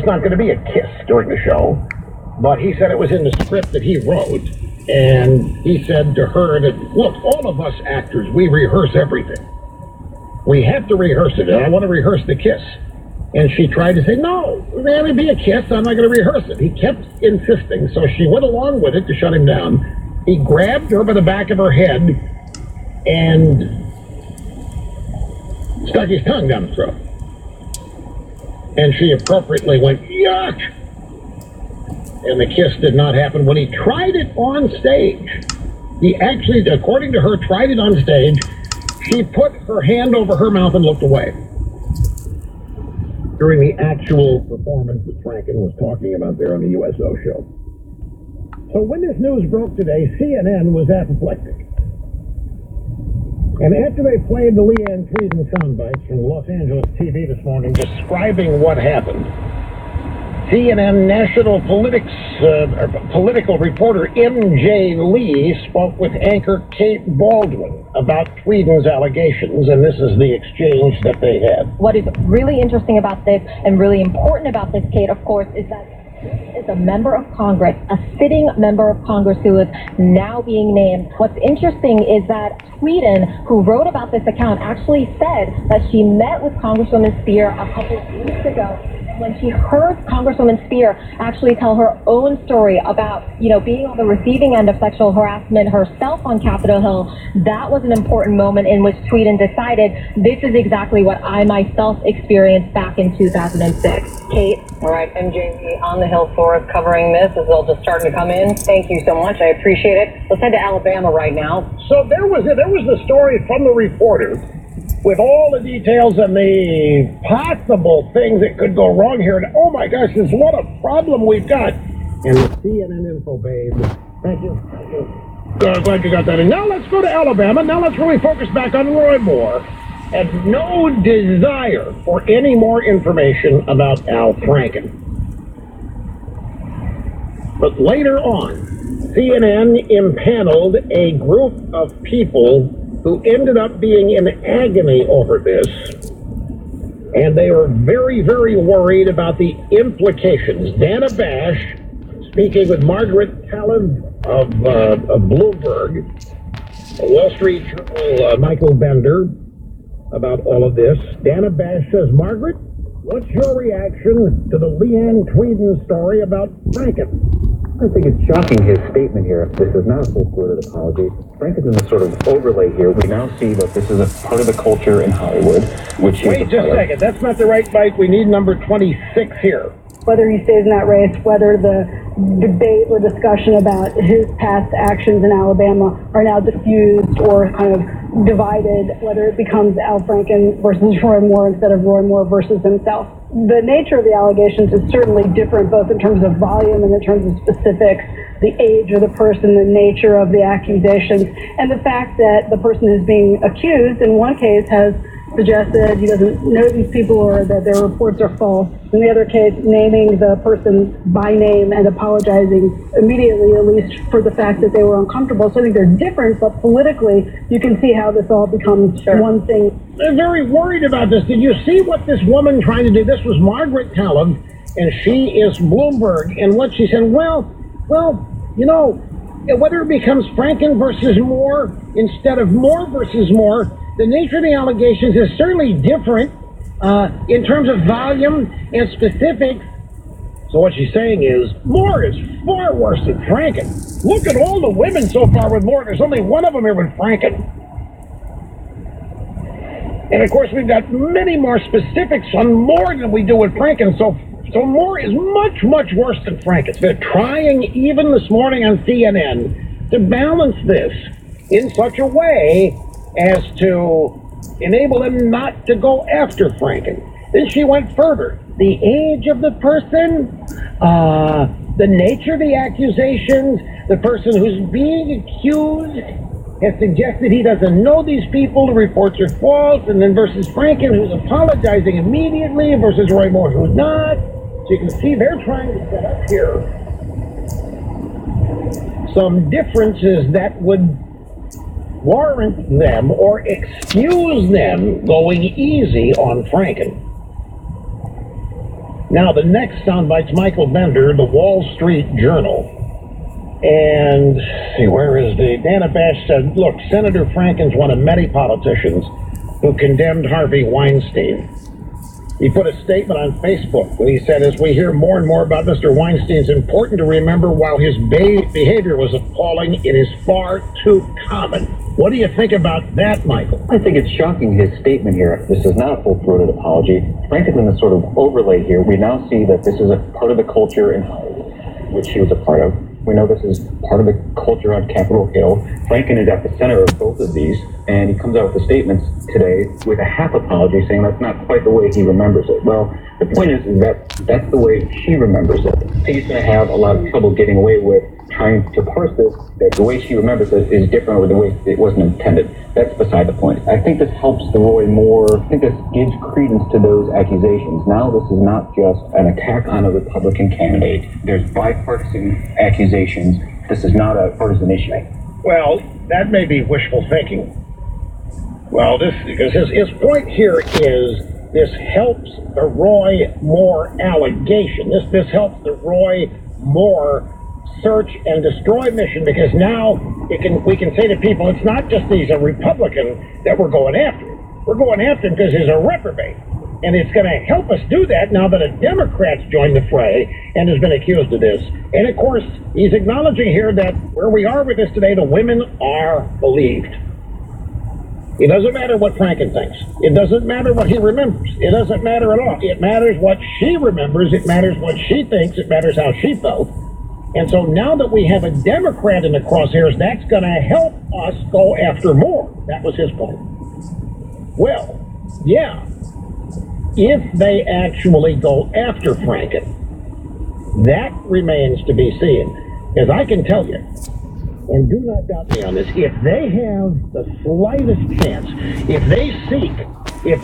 not going to be a kiss during the show, but he said it was in the script that he wrote. And he said to her that, look, all of us actors, we rehearse everything. We have to rehearse it, and I want to rehearse the kiss. And she tried to say, no, there would be a kiss, I'm not going to rehearse it. He kept insisting, so she went along with it to shut him down. He grabbed her by the back of her head and stuck his tongue down her throat. And she appropriately went, yuck! And the kiss did not happen. When he tried it on stage, he actually, according to her, tried it on stage. She put her hand over her mouth and looked away. During the actual performance that Franken was talking about there on the USO show. So when this news broke today, CNN was apoplectic. And after they played the Leanne Tweeden soundbites from Los Angeles TV this morning describing what happened, CNN national political reporter M.J. Lee spoke with anchor Kate Baldwin about Tweeden's allegations, and this is the exchange that they had. What is really interesting about this, and really important about this, Kate, of course, is that this is a member of Congress, a sitting member of Congress who is now being named. What's interesting is that Tweeden, who wrote about this account, actually said that she met with Congresswoman Spear a couple of weeks ago. When she heard Congresswoman Spear actually tell her own story about, being on the receiving end of sexual harassment herself on Capitol Hill, that was an important moment in which Tweeden decided, this is exactly what I myself experienced back in 2006. Kate? All right, MJ on the Hill for us covering this. This is all just starting to come in. Thank you so much. I appreciate it. Let's head to Alabama right now. So there was the story from the reporter with all the details and the possible things that could go wrong here. And oh my gosh, what a problem we've got. And the CNN info babe. Thank you. Glad you got that in. Now let's go to Alabama. Now let's really focus back on Roy Moore. And no desire for any more information about Al Franken. But later on, CNN impaneled a group of people who ended up being in agony over this, and they were very, very worried about the implications. Dana Bash, speaking with Margaret Talib of Bloomberg, Wall Street Journal, Michael Bender, about all of this. Dana Bash says, Margaret, what's your reaction to the Leanne Tweeden story about Franken? I think it's shocking, his statement here. This is not a full-throated apology. Frank is in a sort of overlay here. We now see that this is a part of the culture in Hollywood, which is Wait just a second. That's not the right bite. We need number 26 here. Whether he stays in that race, whether the debate or discussion about his past actions in Alabama are now diffused or kind of divided, whether it becomes Al Franken versus Roy Moore instead of Roy Moore versus himself. The nature of the allegations is certainly different, both in terms of volume and in terms of specifics, the age of the person, the nature of the accusations, and the fact that the person who's being accused, in one case, has suggested he doesn't know these people or that their reports are false. In the other case, naming the person by name and apologizing immediately, at least for the fact that they were uncomfortable. So I think they're different, but politically, you can see how this all becomes one thing. They're very worried about this. Did you see what this woman trying to do? This was Margaret Talib, and she is Bloomberg. And what she said, well, whether it becomes Franken versus Moore instead of Moore versus Moore, the nature of the allegations is certainly different in terms of volume and specifics. So what she's saying is, Moore is far worse than Franken. Look at all the women so far with Moore. There's only one of them here with Franken. And of course, we've got many more specifics on Moore than we do with Franken. So Moore is much, much worse than Franken. They're trying, even this morning on CNN, to balance this in such a way as to enable them not to go after Franken. Then she went further. The age of the person, the nature of the accusations, the person who's being accused has suggested he doesn't know these people, the reports are false, and then versus Franken, who's apologizing immediately, versus Roy Moore, who's not. So you can see they're trying to set up here some differences that would warrant them or excuse them going easy on Franken. Now, the next soundbite's Michael Bender, the Wall Street Journal. And, see, where is the... Dana Bash said, look, Senator Franken's one of many politicians who condemned Harvey Weinstein. He put a statement on Facebook where he said, as we hear more and more about Mr. Weinstein, it's important to remember while his behavior was appalling, it is far too common. What do you think about that, Michael? I think it's shocking, his statement here. This is not a full-throated apology. Frank is in this sort of overlay here. We now see that this is a part of the culture in Hollywood, which he was a part of. We know this is part of the culture on Capitol Hill. Franken is at the center of both of these, and he comes out with statements today with a half apology saying that's not quite the way he remembers it. Well, the point is that that's the way she remembers it. He's going to have a lot of trouble getting away with trying to parse this, that the way she remembers it is different or the way it wasn't intended. That's beside the point. I think this helps the Roy more. I think this gives credence to those accusations. Now this is not just an attack on a Republican candidate. There's bipartisan accusations. This is not a partisan issue. Well, that may be wishful thinking. Well, because his point here is this helps the Roy Moore allegation. This helps the Roy Moore search and destroy mission, because now we can say to people, it's not just he's a Republican that we're going after. We're going after him because he's a reprobate. And it's going to help us do that now that a Democrat's joined the fray and has been accused of this. And of course, he's acknowledging here that where we are with this today, the women are believed. It doesn't matter what Franken thinks. It doesn't matter what he remembers. It doesn't matter at all. It matters what she remembers. It matters what she thinks. It matters how she felt. And so now that we have a Democrat in the crosshairs, that's going to help us go after more. That was his point. Well, yeah, if they actually go after Franken, that remains to be seen. As I can tell you, and do not doubt me on this, if they have the slightest chance, if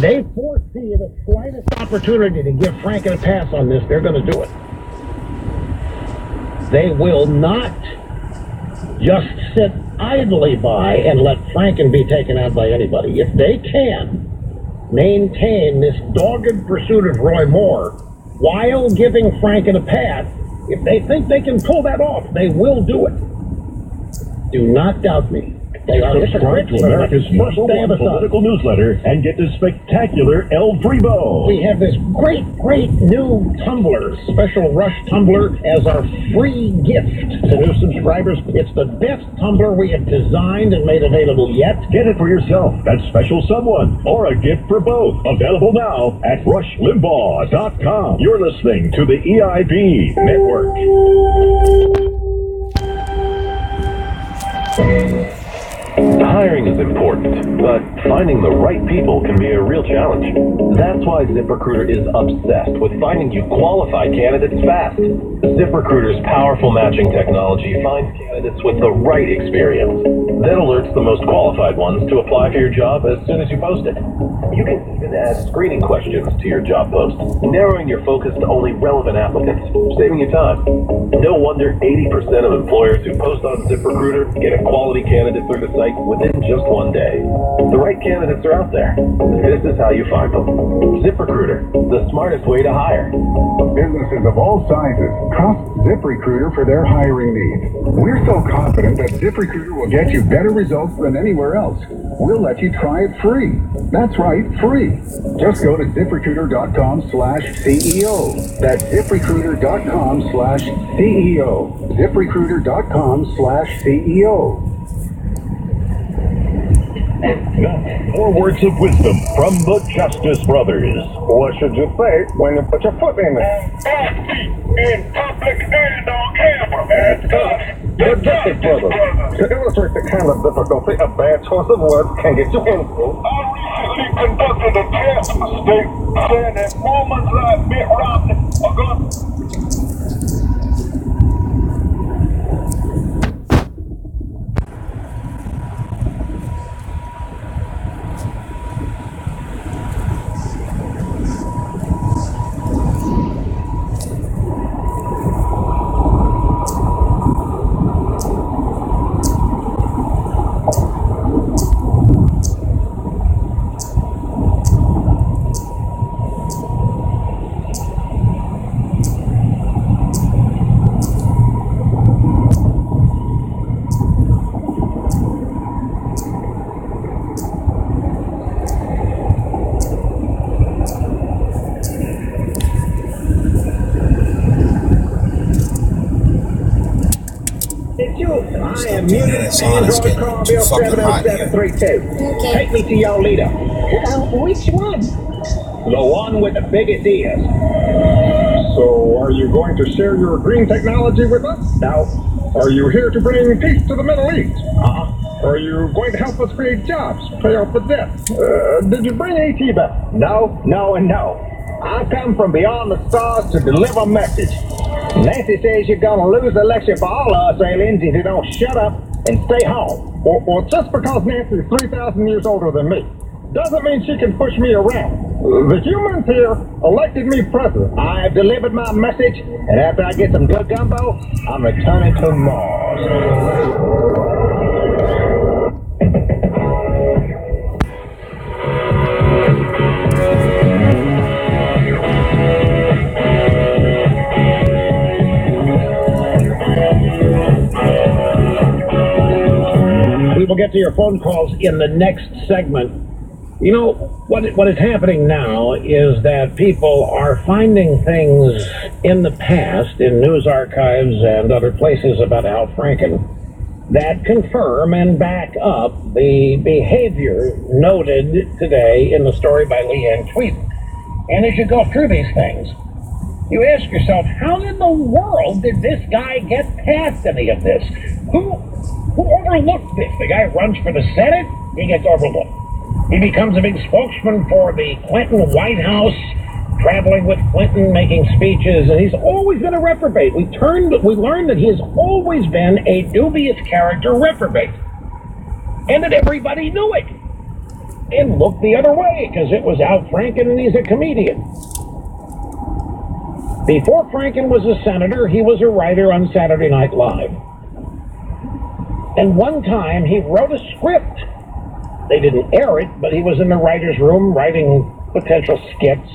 they foresee the slightest opportunity to give Franken a pass on this, they're going to do it. They will not just sit idly by and let Franken be taken out by anybody. If they can maintain this dogged pursuit of Roy Moore while giving Franken a pass, if they think they can pull that off, they will do it. Do not doubt me. They are Subscribe to America's first day of political newsletter and get this spectacular El Freebo. We have this great new tumbler, special Rush tumbler, as our free gift to new subscribers. It's the best tumbler we have designed and made available yet. Get it for yourself, that special someone, or a gift for both. Available now at RushLimbaugh.com. You're listening to the EIB Network. Hiring is important, but finding the right people can be a real challenge. That's why ZipRecruiter is obsessed with finding you qualified candidates fast. ZipRecruiter's powerful matching technology finds candidates with the right experience, then alerts the most qualified ones to apply for your job as soon as you post it. You can even add screening questions to your job post, narrowing your focus to only relevant applicants, saving you time. No wonder 80% of employers who post on ZipRecruiter get a quality candidate through the site within just one day. The right candidates are out there. This is how you find them. ZipRecruiter, the smartest way to hire. Businesses of all sizes trust ZipRecruiter for their hiring needs. We're so confident that ZipRecruiter will get you better results than anywhere else. We'll let you try it free. That's right, free. Just go to ZipRecruiter.com/CEO. That's ZipRecruiter.com/CEO. ZipRecruiter.com/CEO. Now, more words of wisdom from the Justice Brothers. What should you say when you put your foot in it? In public and on camera. And The Justice Brothers. To illustrate the kind of difficulty a bad choice of words can get you into, I recently conducted a test mistake saying that women like Mitt Romney are going have muted it's on. It's Android getting call too Bill fucking hot here. 70732. Take me to your leader. Which one? The one with the biggest ears. So, are you going to share your green technology with us? No. Are you here to bring peace to the Middle East? Uh-huh. Are you going to help us create jobs, pay off the debt? Did you bring AT back? No, no, and no. I come from beyond the stars to deliver a message. Nancy says you're gonna lose the election for all of us aliens if you don't shut up and stay home. Or just because Nancy's 3,000 years older than me doesn't mean she can push me around. The humans here elected me president. I've delivered my message, and after I get some good gumbo, I'm returning to Mars. We will get to your phone calls in the next segment. You know, what is happening now is that people are finding things in the past, in news archives and other places about Al Franken, that confirm and back up the behavior noted today in the story by Leanne Tweeden. And as you go through these things, you ask yourself, how in the world did this guy get past any of this? Who overlooked this? The guy runs for the Senate, he gets overlooked. He becomes a big spokesman for the Clinton White House, traveling with Clinton, making speeches, and he's always been a reprobate. We learned that he has always been a dubious character reprobate. And that everybody knew it. And looked the other way, because it was Al Franken and he's a comedian. Before Franken was a senator, he was a writer on Saturday Night Live. And one time he wrote a script. They didn't air it, but he was in the writer's room writing potential skits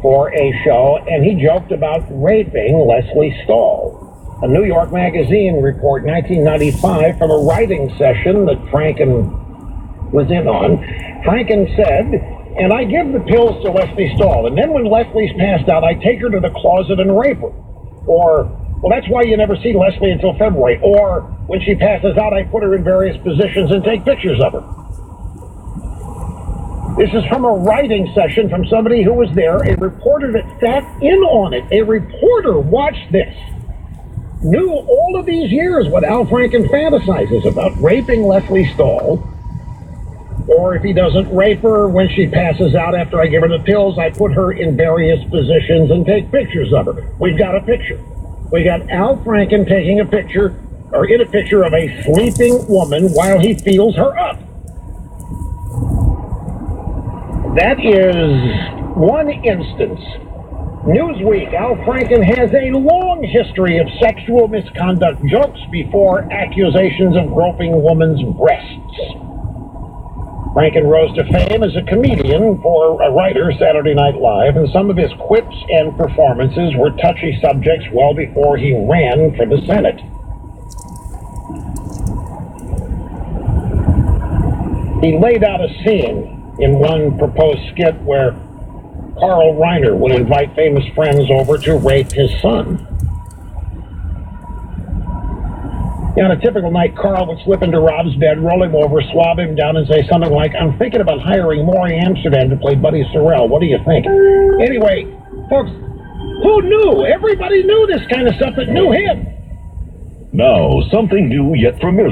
for a show, and he joked about raping Leslie Stahl. A New York Magazine report, 1995, from a writing session that Franken was in on. Franken said, and I give the pills to Leslie Stahl, and then when Leslie's passed out, I take her to the closet and rape her. Or, well, that's why you never see Leslie until February. Or, when she passes out, I put her in various positions and take pictures of her. This is from a writing session from somebody who was there, a reporter that sat in on it. A reporter watched this. Knew all of these years what Al Franken fantasizes about, raping Leslie Stahl. Or if he doesn't rape her when she passes out after I give her the pills, I put her in various positions and take pictures of her. We've got a picture. We got Al Franken taking a picture, or in a picture of a sleeping woman while he feels her up. That is one instance. Newsweek, Al Franken has a long history of sexual misconduct jokes before accusations of groping women's breasts. Franken rose to fame as a comedian for a writer, Saturday Night Live, and some of his quips and performances were touchy subjects well before he ran for the Senate. He laid out a scene in one proposed skit where Carl Reiner would invite famous friends over to rape his son. On a typical night, Carl would slip into Rob's bed, roll him over, swab him down, and say something like, I'm thinking about hiring Maury Amsterdam to play Buddy Sorrell. What do you think? Anyway, folks, who knew? Everybody knew this kind of stuff that knew him. Now, something new yet familiar.